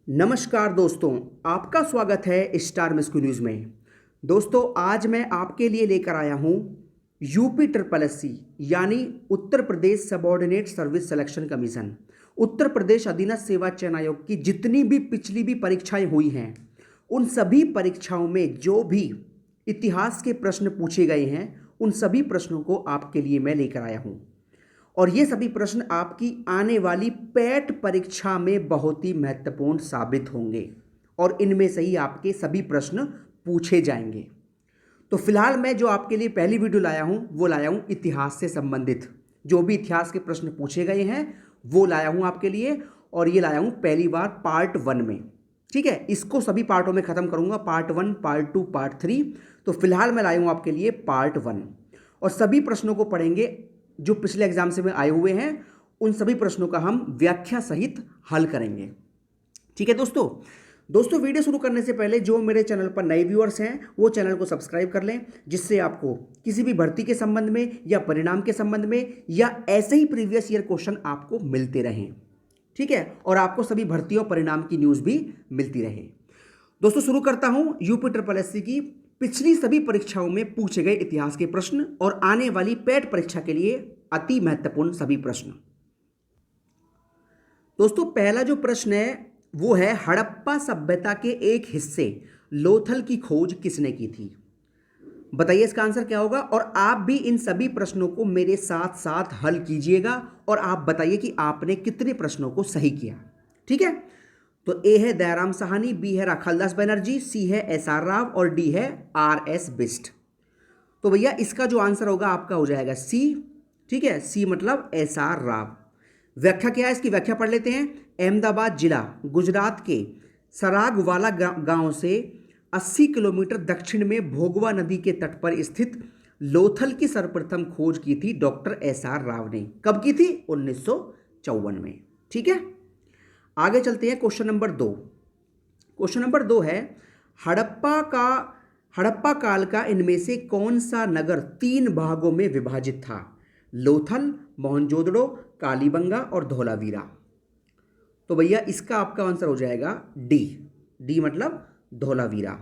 नमस्कार दोस्तों, आपका स्वागत है स्टार मिस्कू न्यूज़ में। दोस्तों, आज मैं आपके लिए लेकर आया हूँ यूपी ट्रिपल एससी यानी Uttar Pradesh subordinate service selection commission, Uttar Pradesh अधीनस्थ सेवा चयन आयोग की जितनी भी पिछली भी परीक्षाएं हुई हैं, उन सभी परीक्षाओं में जो भी इतिहास के प्रश्न पूछे गए हैं, उन सभी प्रश्नों को आपके लिए मैं लेकर आया हूँ। और ये सभी प्रश्न आपकी आने वाली पैट परीक्षा में बहुत ही महत्वपूर्ण साबित होंगे और इनमें से ही आपके सभी प्रश्न पूछे जाएंगे। तो फिलहाल मैं जो आपके लिए पहली वीडियो लाया हूँ वो लाया हूँ इतिहास से संबंधित जो भी इतिहास के प्रश्न पूछे गए हैं वो लाया हूँ आपके लिए, और ये लाया हूँ पहली बार पार्ट 1 में। ठीक है, इसको सभी पार्टों में ख़त्म करूँगा, पार्ट 1, पार्ट 2, पार्ट 3। तो फिलहाल मैं लाया हूँ आपके लिए पार्ट 1 और सभी प्रश्नों को पढ़ेंगे जो पिछले एग्जाम से में आए हुए हैं। उन सभी प्रश्नों का हम व्याख्या सहित हल करेंगे। ठीक है दोस्तों, वीडियो शुरू करने से पहले जो मेरे चैनल पर नए व्यूअर्स हैं वो चैनल को सब्सक्राइब कर लें, जिससे आपको किसी भी भर्ती के संबंध में या परिणाम के संबंध में या ऐसे ही प्रीवियस ईयर क्वेश्चन आपको मिलते रहें। ठीक है, और आपको सभी भर्तियों परिणाम की न्यूज़ भी मिलती रहे। दोस्तों, शुरू करता हूं यूपी ट्रिपल एससी की पिछली सभी परीक्षाओं में पूछे गए इतिहास के प्रश्न और आने वाली पैट परीक्षा के लिए अति महत्वपूर्ण सभी प्रश्न। दोस्तों, पहला जो प्रश्न है वो है, हड़प्पा सभ्यता के एक हिस्से लोथल की खोज किसने की थी? बताइए इसका आंसर क्या होगा। और आप भी इन सभी प्रश्नों को मेरे साथ साथ हल कीजिएगा और आप बताइए कि आपने कितने प्रश्नों को सही किया। ठीक है, तो ए है दयाराम साहनी, बी है राखालदास बनर्जी, सी है एस.आर. राव और डी है आर.एस. बिष्ट। तो भैया इसका जो आंसर होगा आपका हो जाएगा सी। ठीक है, सी मतलब एस.आर. राव। व्याख्या क्या है, इसकी व्याख्या पढ़ लेते हैं। अहमदाबाद जिला गुजरात के सरागवाला गांव से 80 किलोमीटर दक्षिण में भोगवा नदी के तट पर स्थित लोथल की सर्वप्रथम खोज की थी डॉक्टर एस.आर. राव ने। कब की थी? 1954 में। ठीक है, आगे चलते हैं। Question number 2। क्वेश्चन नंबर 2 है, हड़प्पा काल का इनमें से कौन सा नगर 3 भागों में विभाजित था? लोथल, मोहनजोदड़ो, कालीबंगा और धौलावीरा। तो भैया इसका आपका आंसर हो जाएगा डी। डी मतलब धौलावीरा।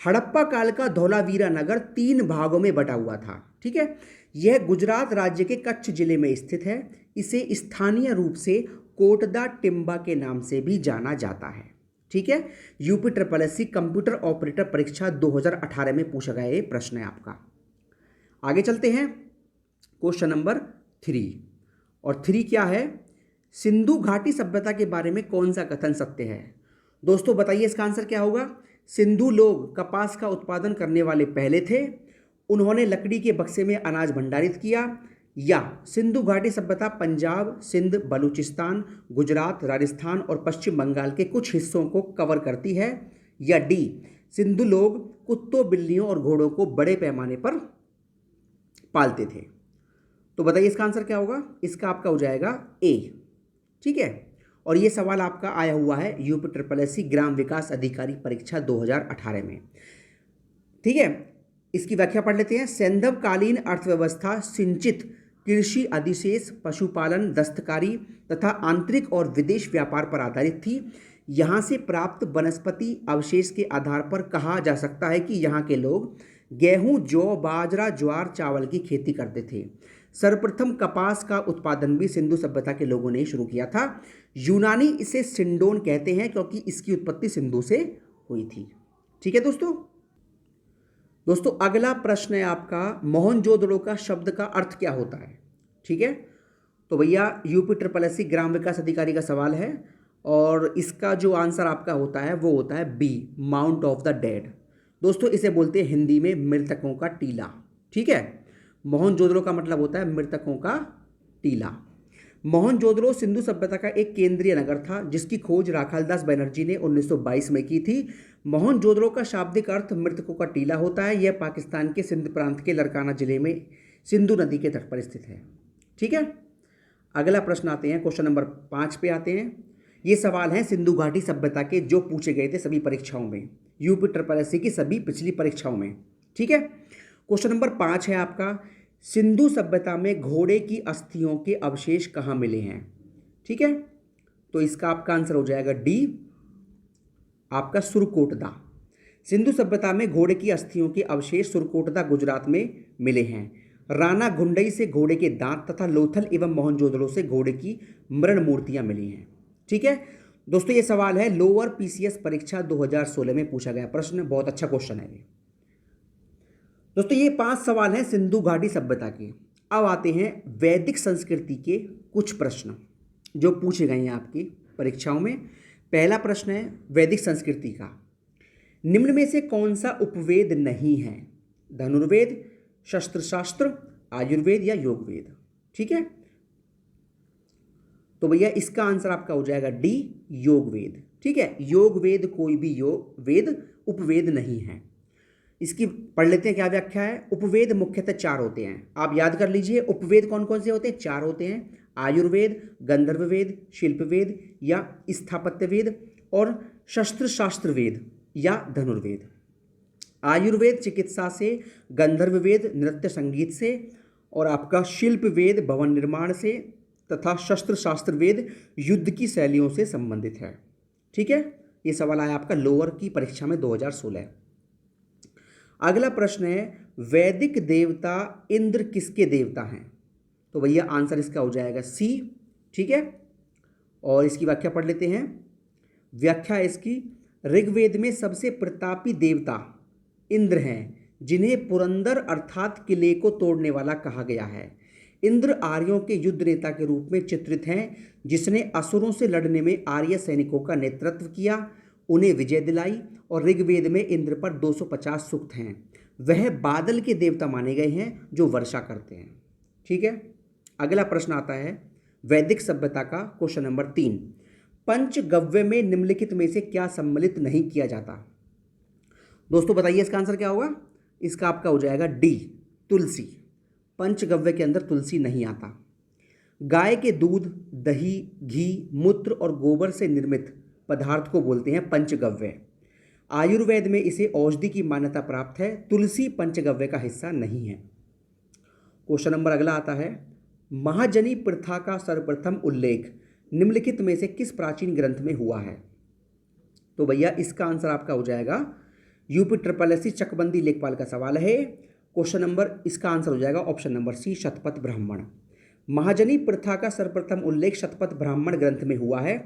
हड़प्पा काल का धौलावीरा नगर 3 भागों में बटा हुआ था। ठीक है, यह गुजरात राज्य के कच्छ जिले में स्थित है। इसे स्थानीय रूप से कोटदा टिम्बा के नाम से भी जाना जाता है। ठीक है, UP triple SC computer operator परीक्षा 2018 में पूछा गया ये प्रश्न है आपका। आगे चलते हैं। Question number 3। और 3 क्या है, सिंधु घाटी सभ्यता के बारे में कौन सा कथन सत्य है? दोस्तों बताइए इसका आंसर क्या होगा। सिंधु लोग कपास का उत्पादन करने वाले पहले थे, उन्होंने लकड़ी के बक्से में अनाज भंडारित किया, या सिंधु घाटी सभ्यता पंजाब, सिंध, बलूचिस्तान, गुजरात, राजस्थान और पश्चिम बंगाल के कुछ हिस्सों को कवर करती है, या डी सिंधु लोग कुत्तों, बिल्लियों और घोड़ों को बड़े पैमाने पर पालते थे। तो बताइए इसका आंसर क्या होगा। इसका आपका हो जाएगा ए। ठीक है, और ये सवाल आपका आया हुआ है यूपी ट्रिपल एससी ग्राम विकास अधिकारी परीक्षा 2018 में। ठीक है, इसकी व्याख्या पढ़ लेते हैं। सैंधवकालीन अर्थव्यवस्था सिंचित कृषि, अधिशेष, पशुपालन, दस्तकारी तथा आंतरिक और विदेश व्यापार पर आधारित थी। यहाँ से प्राप्त वनस्पति अवशेष के आधार पर कहा जा सकता है कि यहाँ के लोग गेहूं, जौ, बाजरा, ज्वार, चावल की खेती करते थे। सर्वप्रथम कपास का उत्पादन भी सिंधु सभ्यता के लोगों ने शुरू किया था। यूनानी इसे सिंडोन कहते हैं क्योंकि इसकी उत्पत्ति सिंधु से हुई थी। ठीक है दोस्तों, अगला प्रश्न है आपका, मोहनजोदड़ो का शब्द का अर्थ क्या होता है? ठीक है, तो भैया यूपी ट्रिपल एससी ग्राम विकास अधिकारी का सवाल है और इसका जो आंसर आपका होता है वो होता है बी, माउंट ऑफ द डेड। दोस्तों इसे बोलते हैं हिंदी में मृतकों का टीला। ठीक है, मोहनजोदड़ो का मतलब होता है मृतकों का टीला। मोहनजोदड़ो सिंधु सभ्यता का एक केंद्रीय नगर था जिसकी खोज राखालदास बनर्जी ने 1922 में की थी। मोहनजोदड़ो का शाब्दिक अर्थ मृतकों का टीला होता है। यह पाकिस्तान के सिंध प्रांत के लरकाना जिले में सिंधु नदी के तट पर स्थित है। ठीक है, अगला प्रश्न आते हैं, क्वेश्चन नंबर 5 पे आते हैं। ये सवाल हैं सिंधु घाटी सभ्यता के जो पूछे गए थे सभी परीक्षाओं में, यूपी ट्रिपल एससी की सभी पिछली परीक्षाओं में। ठीक है, क्वेश्चन नंबर 5 है आपका, सिंधु सभ्यता में घोड़े की अस्थियों के अवशेष कहाँ मिले हैं? ठीक है, तो इसका आपका आंसर हो जाएगा डी, आपका सुरकोटदा। सिंधु सभ्यता में घोड़े की अस्थियों के अवशेष सुरकोटदा गुजरात में मिले हैं। राणा घुंडई से घोड़े के दांत तथा लोथल एवं मोहनजोदड़ो से घोड़े की मृण मूर्तियां मिली हैं। ठीक है दोस्तों, ये सवाल है लोअर पीसीएस परीक्षा 2016 में पूछा गया प्रश्न, बहुत अच्छा क्वेश्चन है ये। दोस्तों ये 5 सवाल हैं सिंधु घाटी सभ्यता के। अब आते हैं वैदिक संस्कृति के कुछ प्रश्न जो पूछे गए हैं आपकी परीक्षाओं में। पहला प्रश्न है वैदिक संस्कृति का, निम्न में से कौन सा उपवेद नहीं है? धनुर्वेद, शस्त्रशास्त्र, आयुर्वेद या योगवेद? ठीक है, तो भैया इसका आंसर आपका हो जाएगा डी, योगवेद। ठीक है, योगवेद कोई भी वेद उपवेद नहीं है। इसकी पढ़ लेते हैं क्या व्याख्या है। उपवेद मुख्यतः 4 होते हैं, आप याद कर लीजिए। उपवेद कौन कौन से होते हैं? 4 होते हैं, आयुर्वेद, गंधर्व वेद, शिल्प वेद या स्थापत्य वेद, और शस्त्र शास्त्र वेद या धनुर्वेद। आयुर्वेद चिकित्सा से, गंधर्व वेद नृत्य संगीत से, और आपका शिल्प वेद भवन निर्माण से, तथा शस्त्र शास्त्र वेद युद्ध की शैलियों से संबंधित है। ठीक है, ये सवाल आया आपका लोअर की परीक्षा में 2016। अगला प्रश्न है वैदिक देवता इंद्र किसके देवता हैं? तो भैया आंसर इसका हो जाएगा सी। ठीक है, और इसकी व्याख्या पढ़ लेते हैं। व्याख्या इसकी, ऋग्वेद में सबसे प्रतापी देवता इंद्र हैं, जिन्हें पुरंदर अर्थात किले को तोड़ने वाला कहा गया है। इंद्र आर्यों के युद्ध नेता के रूप में चित्रित हैं, जिसने असुरों से लड़ने में आर्य सैनिकों का नेतृत्व किया, उन्हें विजय दिलाई, और ऋग्वेद में इंद्र पर 250 सूक्त हैं। वह बादल के देवता माने गए हैं जो वर्षा करते हैं। ठीक है, अगला प्रश्न आता है वैदिक सभ्यता का क्वेश्चन नंबर 3, पंचगव्य में निम्नलिखित में से क्या सम्मिलित नहीं किया जाता? दोस्तों बताइए इसका आंसर क्या होगा? इसका आपका हो जाएगा डी, तुलसी। पंचगव्य के अंदर तुलसी नहीं आता। गाय के दूध, दही, घी, मूत्र और गोबर से निर्मित पदार्थ को बोलते हैं पंचगव्य। आयुर्वेद में इसे औषधि की मान्यता प्राप्त है। तुलसी पंचगव्य का हिस्सा नहीं है। क्वेश्चन नंबर अगला आता है, महाजनी प्रथा का सर्वप्रथम उल्लेख निम्नलिखित में से किस प्राचीन ग्रंथ में हुआ है? तो भैया इसका आंसर आपका हो जाएगा यूपी ट्रिपल चकबंदी लेखपाल का सवाल है। क्वेश्चन नंबर, इसका आंसर हो जाएगा option number C, Shatapatha Brahmana. महाजनी प्रथा का सर्वप्रथम उल्लेख शतपथ ब्राह्मण ग्रंथ में हुआ है।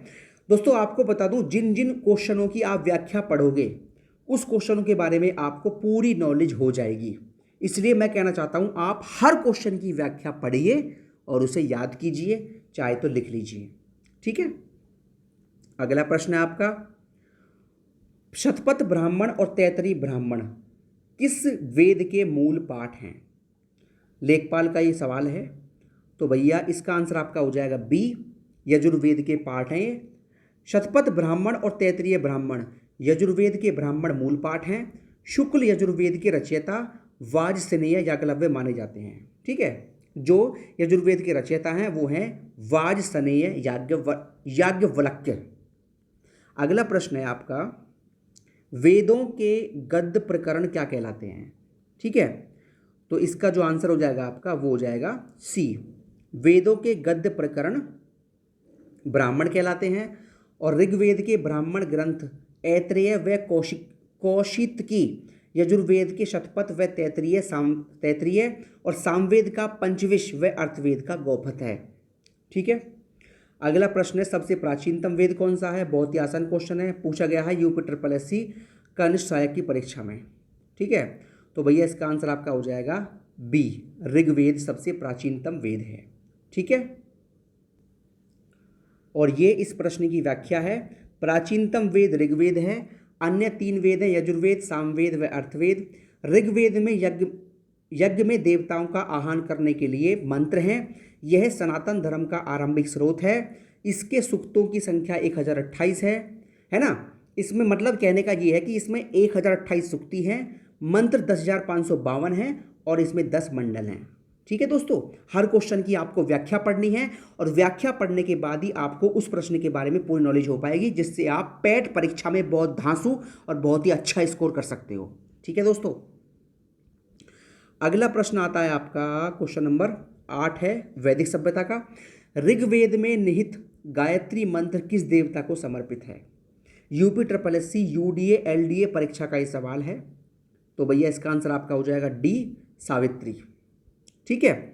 दोस्तों आपको बता दूं, जिन जिन क्वेश्चनों की आप व्याख्या पढ़ोगे उस क्वेश्चनों के बारे में आपको पूरी नॉलेज हो जाएगी। इसलिए मैं कहना चाहता हूं आप हर क्वेश्चन की व्याख्या पढ़िए और उसे याद कीजिए, चाहे तो लिख लीजिए। ठीक है, अगला प्रश्न है आपका, शतपथ ब्राह्मण और तैतरीय ब्राह्मण किस वेद के मूल पाठ हैं? लेखपाल का ये सवाल है। तो भैया इसका आंसर आपका हो जाएगा बी, यजुर्वेद के पाठ हैं। शतपथ ब्राह्मण और तैतरीय ब्राह्मण यजुर्वेद के ब्राह्मण मूल पाठ हैं। शुक्ल यजुर्वेद के रचयिता वाजसेनेय याज्ञवल्क्य माने जाते हैं। ठीक है, जो यजुर्वेद के रचयिता हैं वो हैं वाजसेनेय याज्ञवल्क्य। अगला प्रश्न है आपका, वेदों के गद्य प्रकरण क्या कहलाते हैं? ठीक है, तो इसका जो आंसर हो जाएगा आपका वो हो जाएगा सी, वेदों के गद्य प्रकरण ब्राह्मण कहलाते हैं। और ऋग्वेद के ब्राह्मण ग्रंथ ऐत्रेय व कौशितकी, यजुर्वेद के शतपथ व तैतरीय और सामवेद का पंचविश व अर्थवेद का गौपथ है। ठीक है, अगला प्रश्न है, सबसे प्राचीनतम वेद कौन सा है? बहुत ही आसान क्वेश्चन है, पूछा गया है यूपी ट्रिपल एस सी कनिष्ठ सहायक की परीक्षा में। ठीक है, तो भैया इसका आंसर आपका हो जाएगा बी, ऋग्वेद सबसे प्राचीनतम वेद है। ठीक है, और ये इस प्रश्न की व्याख्या है, प्राचीनतम वेद ऋग्वेद है, अन्य 3 वेद हैं यजुर्वेद, सामवेद व अर्थवेद। ऋग्वेद में यज्ञ में देवताओं का आह्वान करने के लिए मंत्र हैं। यह सनातन धर्म का आरंभिक स्रोत है। इसके सूक्तों की संख्या 1028 है ना। इसमें मतलब कहने का ये है कि इसमें 1028 सूक्ति हैं, मंत्र 10,552 हैं और इसमें 10 मंडल हैं। ठीक है दोस्तों, हर क्वेश्चन की आपको व्याख्या पढ़नी है और व्याख्या पढ़ने के बाद ही आपको उस प्रश्न के बारे में पूरी नॉलेज हो पाएगी, जिससे आप पैट परीक्षा में बहुत धांसू और बहुत ही अच्छा स्कोर कर सकते हो। ठीक है दोस्तों, अगला प्रश्न आता है आपका क्वेश्चन नंबर 8 है वैदिक सभ्यता का। ऋग्वेद में निहित गायत्री मंत्र किस देवता को समर्पित है? UP triple S C, UDA, LDA परीक्षा का ये सवाल है। तो भैया इसका आंसर आपका हो जाएगा डी, सावित्री। ठीक है।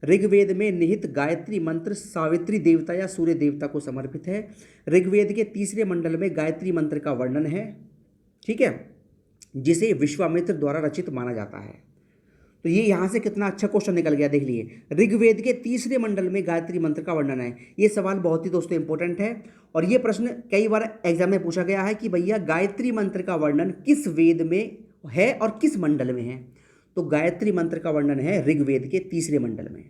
ऋग्वेद में निहित गायत्री मंत्र सावित्री देवता या सूर्य देवता को समर्पित है। ऋग्वेद के तीसरे मंडल में गायत्री मंत्र का वर्णन है। ठीक है, जिसे विश्वामित्र द्वारा रचित माना जाता है। तो ये यहाँ से कितना अच्छा क्वेश्चन निकल गया, देख लिए। ऋग्वेद के तीसरे मंडल में गायत्री मंत्र का वर्णन है। ये सवाल बहुत ही दोस्तों इंपॉर्टेंट है और ये प्रश्न कई बार एग्जाम में पूछा गया है कि भैया गायत्री मंत्र का वर्णन किस वेद में है और किस मंडल में है। तो गायत्री मंत्र का वर्णन है ऋग्वेद के तीसरे मंडल में।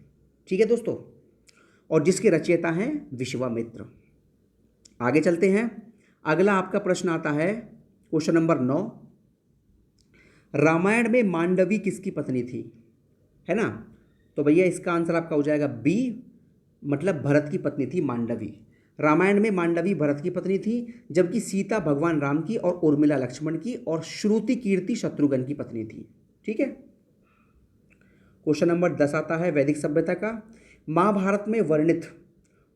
ठीक है दोस्तों, और जिसके रचयिता हैं विश्वामित्र। आगे चलते हैं। अगला आपका प्रश्न आता है क्वेश्चन नंबर 9। रामायण में मांडवी किसकी पत्नी थी, है ना। तो भैया इसका आंसर आपका हो जाएगा बी, मतलब भरत की पत्नी थी मांडवी। रामायण में मांडवी भरत की पत्नी थी, जबकि सीता भगवान राम की और उर्मिला लक्ष्मण की और श्रुति कीर्ति शत्रुघ्न की पत्नी थी। ठीक है। क्वेश्चन नंबर 10 आता है वैदिक सभ्यता का। महाभारत में वर्णित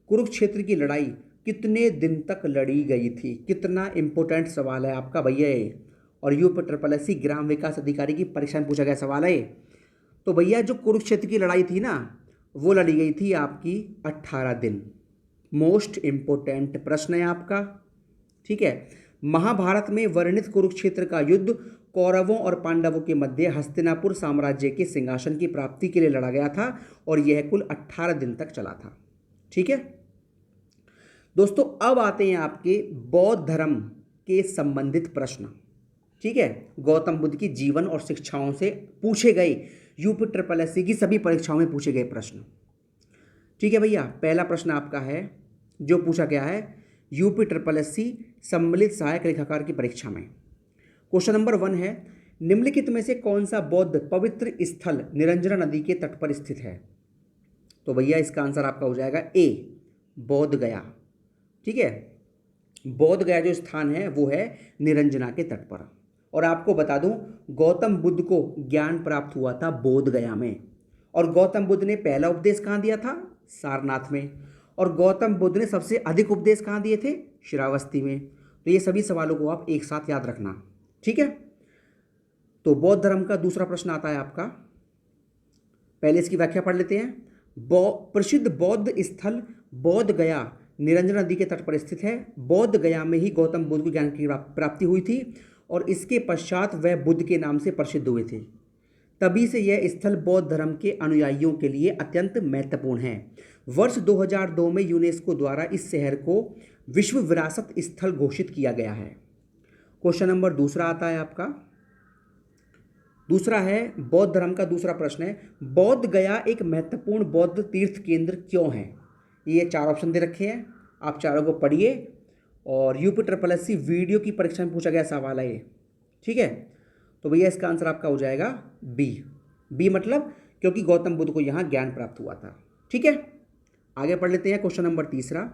कुरुक्षेत्र की लड़ाई कितने दिन तक लड़ी गई थी। कितना इंपॉर्टेंट सवाल है आपका भैया ये, और यूपी ट्रिपल एस सी ग्राम विकास अधिकारी की परीक्षा में पूछा गया सवाल है। तो भैया जो कुरुक्षेत्र की लड़ाई थी ना, वो लड़ी गई थी आपकी 18 दिन। मोस्ट इंपोर्टेंट प्रश्न है आपका। ठीक है। महाभारत में वर्णित कुरुक्षेत्र का युद्ध कौरवों और पांडवों के मध्य हस्तिनापुर साम्राज्य के सिंहासन की प्राप्ति के लिए लड़ा गया था और यह कुल 18 दिन तक चला था। ठीक है दोस्तों, अब आते हैं आपके बौद्ध धर्म के संबंधित प्रश्न। ठीक है, गौतम बुद्ध की जीवन और शिक्षाओं से पूछे गए यूपी ट्रिपल एस सी की सभी परीक्षाओं में पूछे गए प्रश्न। ठीक है भैया, पहला प्रश्न आपका है जो पूछा गया है यूपी ट्रिपल एस सी सम्मिलित सहायक लेखाकार की परीक्षा में। क्वेश्चन नंबर 1 है, निम्नलिखित में से कौन सा बौद्ध पवित्र स्थल निरंजना नदी के तट पर स्थित है। तो भैया इसका आंसर आपका हो जाएगा ए, बोध गया। ठीक है, बोध गया जो स्थान है वो है निरंजना के तट पर। और आपको बता दूं, गौतम बुद्ध को ज्ञान प्राप्त हुआ था बोध गया में, और गौतम बुद्ध ने पहला उपदेश कहाँ दिया था, सारनाथ में, और गौतम बुद्ध ने सबसे अधिक उपदेश कहाँ दिए थे, श्रावस्ती में। तो ये सभी सवालों को आप एक साथ याद रखना। ठीक है, तो बौद्ध धर्म का दूसरा प्रश्न आता है आपका। पहले इसकी व्याख्या पढ़ लेते हैं। प्रसिद्ध बौद्ध स्थल बोध गया निरंजना नदी के तट पर स्थित है। बोध गया में ही गौतम बुद्ध को ज्ञान की प्राप्ति हुई थी और इसके पश्चात वह बुद्ध के नाम से प्रसिद्ध हुए थे। तभी से यह स्थल बौद्ध धर्म के अनुयायियों के लिए अत्यंत महत्वपूर्ण है। वर्ष 2002 में यूनेस्को द्वारा इस शहर को विश्व विरासत स्थल घोषित किया गया है। क्वेश्चन नंबर दूसरा आता है आपका। दूसरा है बौद्ध धर्म का दूसरा प्रश्न है, बोध गया एक महत्वपूर्ण बौद्ध तीर्थ केंद्र क्यों है। ये 4 ऑप्शन दे रखे हैं, आप चारों को पढ़िए और UP triple S C video की परीक्षा में पूछा गया सवाल है ये। ठीक है, तो भैया इसका आंसर आपका हो जाएगा बी। बी मतलब क्योंकि गौतम बुद्ध को यहाँ ज्ञान प्राप्त हुआ था। ठीक है, आगे पढ़ लेते हैं। क्वेश्चन नंबर तीसरा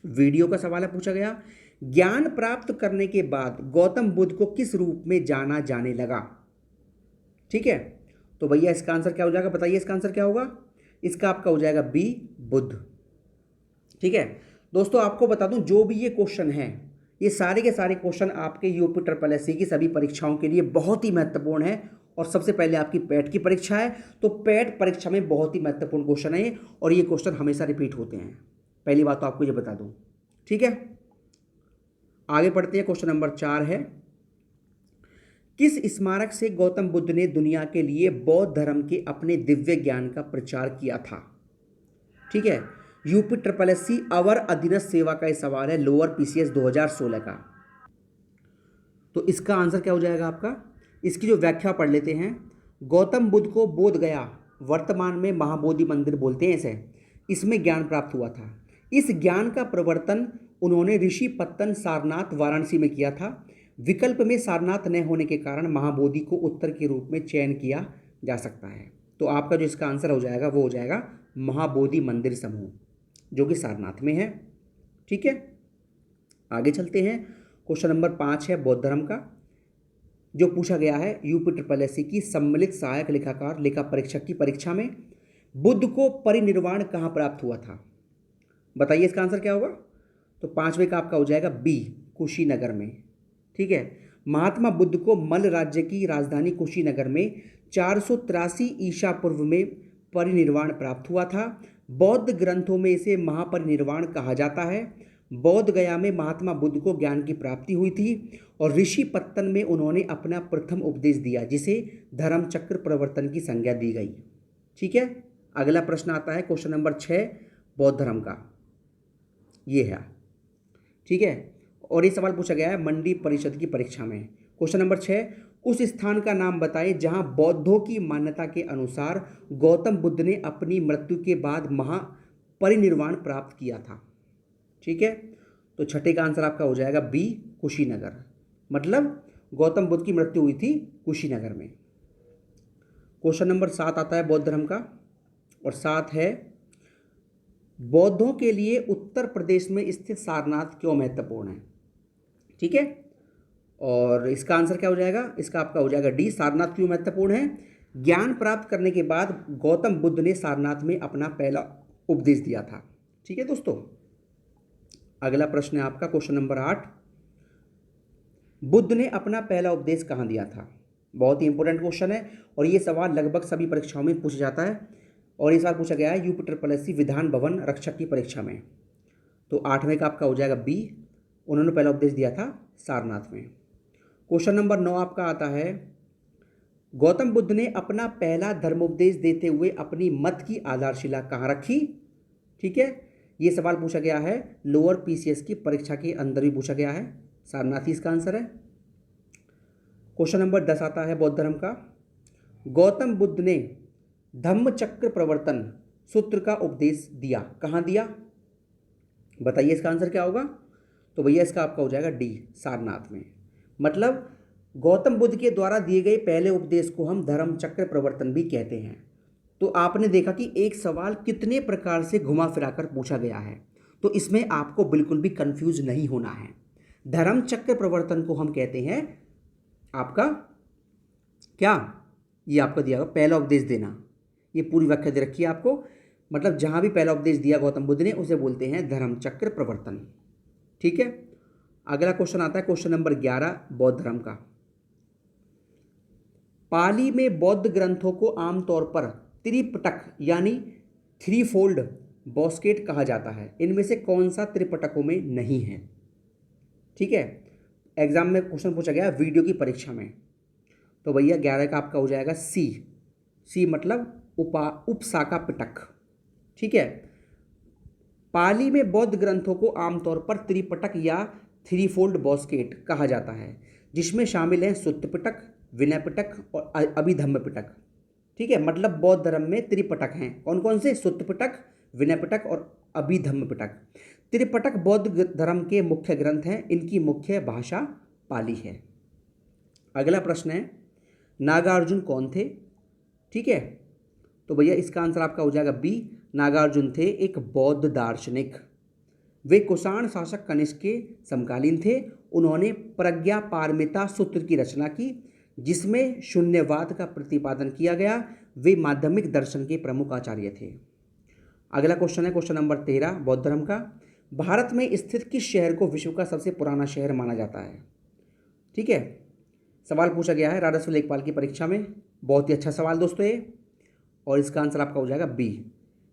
वीडियो का सवाल है, पूछा गया ज्ञान प्राप्त करने के बाद गौतम बुद्ध को किस रूप में जाना जाने लगा। ठीक है, तो भैया इसका आंसर क्या हो जाएगा, बताइए इसका आंसर क्या होगा। इसका आपका हो जाएगा बी, बुद्ध। ठीक है दोस्तों, आपको बता दूं जो भी ये क्वेश्चन हैं, ये सारे के सारे क्वेश्चन आपके यूपी ट्रिपल एस सी की सभी परीक्षाओं के लिए बहुत ही महत्वपूर्ण है। और सबसे पहले आपकी पैट की परीक्षा है, तो पैट परीक्षा में बहुत ही महत्वपूर्ण क्वेश्चन है और ये क्वेश्चन हमेशा रिपीट होते हैं। पहली बात तो आपको ये बता दूं। ठीक है, आगे पढ़ते हैं। क्वेश्चन नंबर 4 है, किस स्मारक से गौतम बुद्ध ने दुनिया के लिए बौद्ध धर्म के अपने दिव्य ज्ञान का प्रचार किया था। ठीक है, यूपी ट्रिपल एस सी अवर अधीनस्थ सेवा का यह सवाल है, लोअर पीसीएस 2016 का। तो इसका आंसर क्या हो जाएगा आपका, इसकी जो व्याख्या पढ़ लेते हैं। गौतम बुद्ध को बोध गया, वर्तमान में महाबोधि मंदिर बोलते हैं इसे, इसमें ज्ञान प्राप्त हुआ था। इस ज्ञान का प्रवर्तन उन्होंने ऋषि पत्तन सारनाथ वाराणसी में किया था। विकल्प में सारनाथ न होने के कारण महाबोधि को उत्तर के रूप में चयन किया जा सकता है। तो आपका जो इसका आंसर हो जाएगा वो हो जाएगा महाबोधि मंदिर समूह, जो कि सारनाथ में है। ठीक है, आगे चलते हैं। क्वेश्चन नंबर 5 है बौद्ध धर्म का, जो पूछा गया है यूपी ट्रिपल एस सी की सम्मिलित सहायक लेखाकार लेखा परीक्षक की परीक्षा में। बुद्ध को परिनिर्वाण कहाँ प्राप्त हुआ था, बताइए इसका आंसर क्या होगा। तो 5वें का आपका हो जाएगा बी, कुशीनगर में। ठीक है, महात्मा बुद्ध को मल्ल राज्य की राजधानी कुशीनगर में 483 ईसा पूर्व में परिनिर्वाण प्राप्त हुआ था। बौद्ध ग्रंथों में इसे महापरिनिर्वाण कहा जाता है। बौद्ध गया में महात्मा बुद्ध को ज्ञान की प्राप्ति हुई थी और ऋषि पत्तन में उन्होंने अपना प्रथम उपदेश दिया, जिसे धर्म चक्र प्रवर्तन की संज्ञा दी गई। ठीक है, अगला प्रश्न आता है क्वेश्चन नंबर 6 बौद्ध धर्म का, ये है। ठीक है, और ये सवाल पूछा गया है मंडी परिषद की परीक्षा में। क्वेश्चन नंबर 6, उस स्थान का नाम बताएं जहां बौद्धों की मान्यता के अनुसार गौतम बुद्ध ने अपनी मृत्यु के बाद महापरिनिर्वाण प्राप्त किया था। ठीक है, तो छठे का आंसर आपका हो जाएगा बी, कुशीनगर। मतलब गौतम बुद्ध की मृत्यु हुई थी कुशीनगर में। क्वेश्चन नंबर 7 आता है बौद्ध धर्म का, और 7 है बौद्धों के लिए उत्तर प्रदेश में स्थित सारनाथ क्यों महत्वपूर्ण है। ठीक है, और इसका आंसर क्या हो जाएगा, इसका आपका हो जाएगा डी, सारनाथ क्यों महत्वपूर्ण है। ज्ञान प्राप्त करने के बाद गौतम बुद्ध ने सारनाथ में अपना पहला उपदेश दिया था। ठीक है दोस्तों, अगला प्रश्न है आपका क्वेश्चन नंबर 8, बुद्ध ने अपना पहला उपदेश कहाँ दिया था। बहुत ही इंपॉर्टेंट क्वेश्चन है और ये सवाल लगभग सभी परीक्षाओं में पूछा जाता है, और ये सवाल पूछा गया है UPSSC विधान भवन रक्षक की परीक्षा में। तो 8वें का आपका हो जाएगा बी, उन्होंने पहला उपदेश दिया था सारनाथ में। क्वेश्चन नंबर 9 आपका आता है, गौतम बुद्ध ने अपना पहला धर्मोपदेश देते हुए अपनी मत की आधारशिला कहाँ रखी। ठीक है, ये सवाल पूछा गया है लोअर PCS की परीक्षा के अंदर भी पूछा गया है, सारनाथ ही इसका आंसर है। क्वेश्चन नंबर 10 आता है बौद्ध धर्म का, गौतम बुद्ध ने धम्मचक्र प्रवर्तन सूत्र का उपदेश दिया, कहाँ दिया, बताइए इसका आंसर क्या होगा। तो भैया इसका आपका हो जाएगा डी, सारनाथ में। मतलब गौतम बुद्ध के द्वारा दिए गए पहले उपदेश को हम धर्मचक्र प्रवर्तन भी कहते हैं। तो आपने देखा कि एक सवाल कितने प्रकार से घुमा फिराकर पूछा गया है, तो इसमें आपको बिल्कुल भी कंफ्यूज नहीं होना है। धर्मचक्र प्रवर्तन को हम कहते हैं आपका क्या, ये आपको दिया हुआ पहला उपदेश देना, ये पूरी व्याख्या दे रखी है आपको। मतलब जहां भी पहला उपदेश दिया गौतम बुद्ध ने उसे बोलते हैं धर्मचक्र प्रवर्तन। ठीक है, अगला क्वेश्चन आता है क्वेश्चन नंबर 11 बौद्ध धर्म का, पाली में बौद्ध ग्रंथों को आमतौर पर त्रिपिटक यानी 3 फोल्ड बॉस्केट कहा जाता है, इनमें से कौन सा त्रिपिटकों में नहीं है। ठीक है, एग्जाम में क्वेश्चन पूछा गया वीडियो की परीक्षा में। तो भैया 11 का आपका हो जाएगा सी, सी मतलब उपशाखा पिटक। ठीक है, पाली में बौद्ध ग्रंथों को आमतौर पर त्रिपिटक या 3 फोल्ड बॉस्केट कहा जाता है, जिसमें शामिल हैं सुत्त पिटक, विनय पिटक और अभिधम्म पिटक। ठीक है, मतलब बौद्ध धर्म में त्रिपिटक हैं, कौन कौन से, सुत्त पिटक, विनय पिटक और अभिधम्म पिटक। त्रिपिटक बौद्ध धर्म के मुख्य ग्रंथ हैं, इनकी मुख्य भाषा पाली है। अगला प्रश्न है, नागार्जुन कौन थे। ठीक है, तो भैया इसका आंसर आपका हो जाएगा बी, नागार्जुन थे एक बौद्ध दार्शनिक। वे कुषाण शासक कनिष्क के समकालीन थे। उन्होंने प्रज्ञा पारमिता सूत्र की रचना की, जिसमें शून्यवाद का प्रतिपादन किया गया। वे माध्यमिक दर्शन के प्रमुख आचार्य थे। अगला क्वेश्चन है क्वेश्चन नंबर 13 बौद्ध धर्म का, भारत में स्थित किस शहर को विश्व का सबसे पुराना शहर माना जाता है। ठीक है, सवाल पूछा गया है राजस्व लेखपाल की परीक्षा में, बहुत ही अच्छा सवाल दोस्तों ये, और इसका आंसर आपका हो जाएगा बी।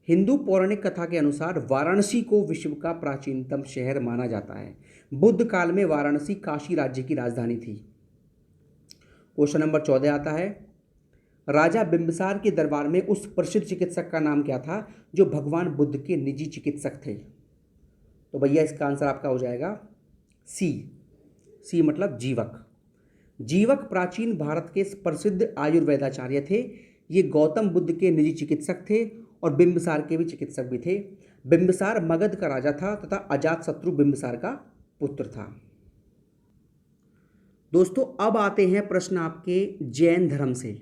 हिंदू पौराणिक कथा के अनुसार वाराणसी को विश्व का प्राचीनतम शहर माना जाता है। बुद्ध काल में वाराणसी काशी राज्य की राजधानी थी। क्वेश्चन नंबर 14 आता है, राजा बिंबिसार के दरबार में उस प्रसिद्ध चिकित्सक का नाम क्या था जो भगवान बुद्ध के निजी चिकित्सक थे। तो भैया इसका आंसर आपका हो जाएगा सी, सी मतलब जीवक। जीवक प्राचीन भारत के प्रसिद्ध आयुर्वेदाचार्य थे। ये गौतम बुद्ध के निजी चिकित्सक थे और बिंबिसार के भी चिकित्सक भी थे। बिंबिसार मगध का राजा था तथा अजातशत्रु बिंबिसार का पुत्र था। दोस्तों अब आते हैं प्रश्न आपके जैन धर्म से,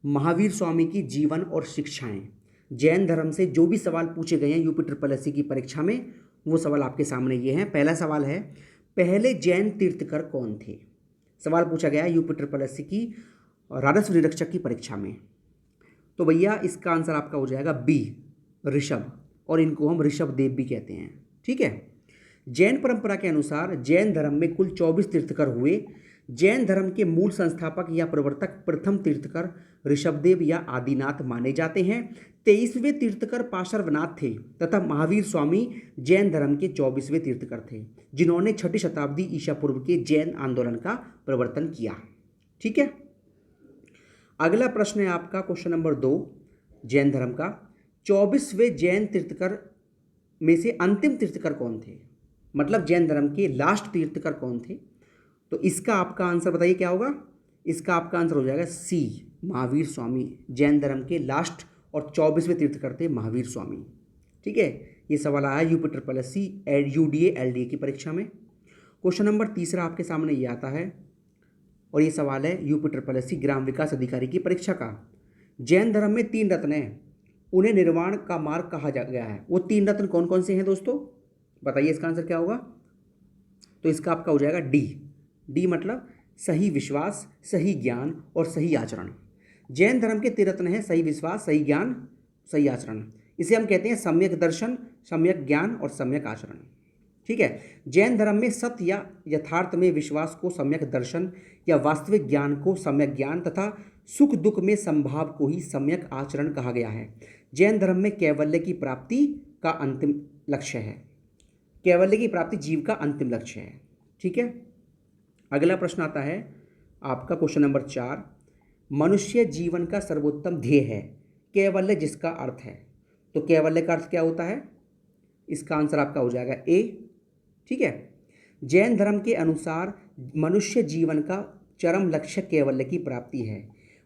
महावीर स्वामी की जीवन और शिक्षाएं। जैन धर्म से जो भी सवाल पूछे गए हैं UPSSC की परीक्षा में, वो सवाल आपके सामने ये हैं। पहला सवाल है, पहले जैन तीर्थकर कौन थे। सवाल पूछा गया UPSSC की राजस्व निरीक्षक की परीक्षा में। तो भैया इसका आंसर आपका हो जाएगा बी, ऋषभ, और इनको हम ऋषभ देव भी कहते हैं। ठीक है, जैन परंपरा के अनुसार जैन धर्म में कुल 24 तीर्थकर हुए। जैन धर्म के मूल संस्थापक या प्रवर्तक प्रथम तीर्थकर ऋषभदेव या आदिनाथ माने जाते हैं। 23वें तीर्थकर पार्श्वनाथ थे तथा महावीर स्वामी जैन धर्म के 24वें तीर्थकर थे, जिन्होंने 6ठी शताब्दी ईसा पूर्व के जैन आंदोलन का प्रवर्तन किया। ठीक है, अगला प्रश्न है आपका क्वेश्चन नंबर 2 जैन धर्म का। 24वें जैन तीर्थकर में से अंतिम तीर्थकर कौन थे, मतलब जैन धर्म के लास्ट तीर्थकर कौन थे? तो इसका आपका आंसर बताइए क्या होगा। इसका आपका आंसर हो जाएगा सी, महावीर स्वामी। जैन धर्म के लास्ट और 24वें तीर्थकर थे महावीर स्वामी। ठीक है, ये सवाल आया UPSSC UDA LDA की परीक्षा में। क्वेश्चन नंबर 3 आपके सामने ये आता है और ये सवाल है UPSSC ग्राम विकास अधिकारी की परीक्षा का। जैन धर्म में 3 रत्न हैं, उन्हें निर्वाण का मार्ग कहा गया है। वो 3 रत्न कौन कौन से हैं दोस्तों, बताइए इसका आंसर क्या होगा। तो इसका आपका हो जाएगा डी मतलब सही विश्वास, सही ज्ञान और सही आचरण। जैन धर्म के 3 रत्न हैं, सही विश्वास, सही ज्ञान, सही आचरण। इसे हम कहते हैं सम्यक दर्शन, सम्यक ज्ञान और सम्यक आचरण। ठीक है, जैन धर्म में सत्य या यथार्थ में विश्वास को सम्यक दर्शन या वास्तविक ज्ञान को सम्यक ज्ञान तथा सुख दुख में संभाव को ही सम्यक आचरण कहा गया है। जैन धर्म में कैवल्य की प्राप्ति का अंतिम लक्ष्य है। कैवल्य की प्राप्ति जीव का अंतिम लक्ष्य है। ठीक है, अगला प्रश्न आता है आपका क्वेश्चन नंबर 4। मनुष्य जीवन का सर्वोत्तम ध्येय है कैवल्य, जिसका अर्थ है। तो कैवल्य का अर्थ क्या होता है, इसका आंसर आपका हो जाएगा ए। ठीक है, जैन धर्म के अनुसार मनुष्य जीवन का चरम लक्ष्य कैवल्य की प्राप्ति है।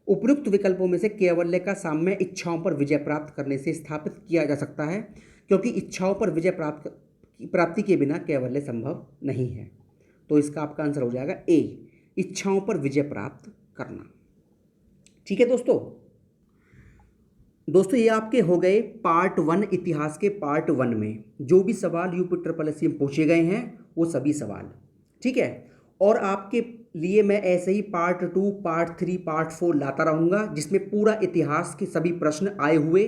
उपयुक्त विकल्पों में से कैवल्य का साम्य इच्छाओं पर विजय प्राप्त करने से स्थापित किया जा सकता है, क्योंकि इच्छाओं पर विजय प्राप्ति के बिना कैवल्य संभव नहीं है। तो इसका आपका आंसर हो जाएगा ए, इच्छाओं पर विजय प्राप्त करना। ठीक है दोस्तों ये आपके हो गए पार्ट 1 इतिहास के पार्ट 1 में जो भी सवाल UPSSC में पूछे गए हैं वो सभी सवाल। ठीक है, और आपके लिए मैं ऐसे ही पार्ट 2, पार्ट 3, पार्ट 4 लाता रहूँगा, जिसमें पूरा इतिहास के सभी प्रश्न आए हुए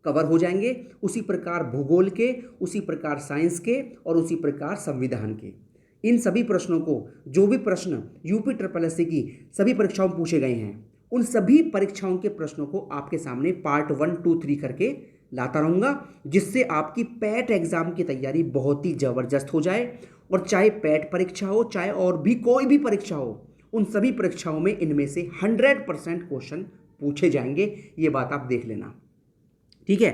कवर हो जाएंगे। उसी प्रकार भूगोल के, उसी प्रकार साइंस के और उसी प्रकार संविधान के। इन सभी प्रश्नों को, जो भी प्रश्न UPSSC की सभी परीक्षाओं में पूछे गए हैं, उन सभी परीक्षाओं के प्रश्नों को आपके सामने पार्ट 1, 2, 3 करके लाता रहूँगा, जिससे आपकी पैट एग्जाम की तैयारी बहुत ही ज़बरदस्त हो जाए। और चाहे पैट परीक्षा हो, चाहे और भी कोई भी परीक्षा हो, उन सभी परीक्षाओं में इनमें से 100% क्वेश्चन पूछे जाएंगे, ये बात आप देख लेना। ठीक है,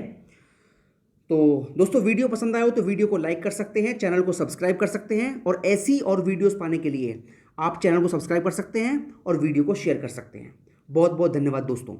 तो दोस्तों वीडियो पसंद आया हो तो वीडियो को लाइक कर सकते हैं, चैनल को सब्सक्राइब कर सकते हैं, और ऐसी और वीडियोस पाने के लिए आप चैनल को सब्सक्राइब कर सकते हैं और वीडियो को शेयर कर सकते हैं। बहुत बहुत धन्यवाद दोस्तों।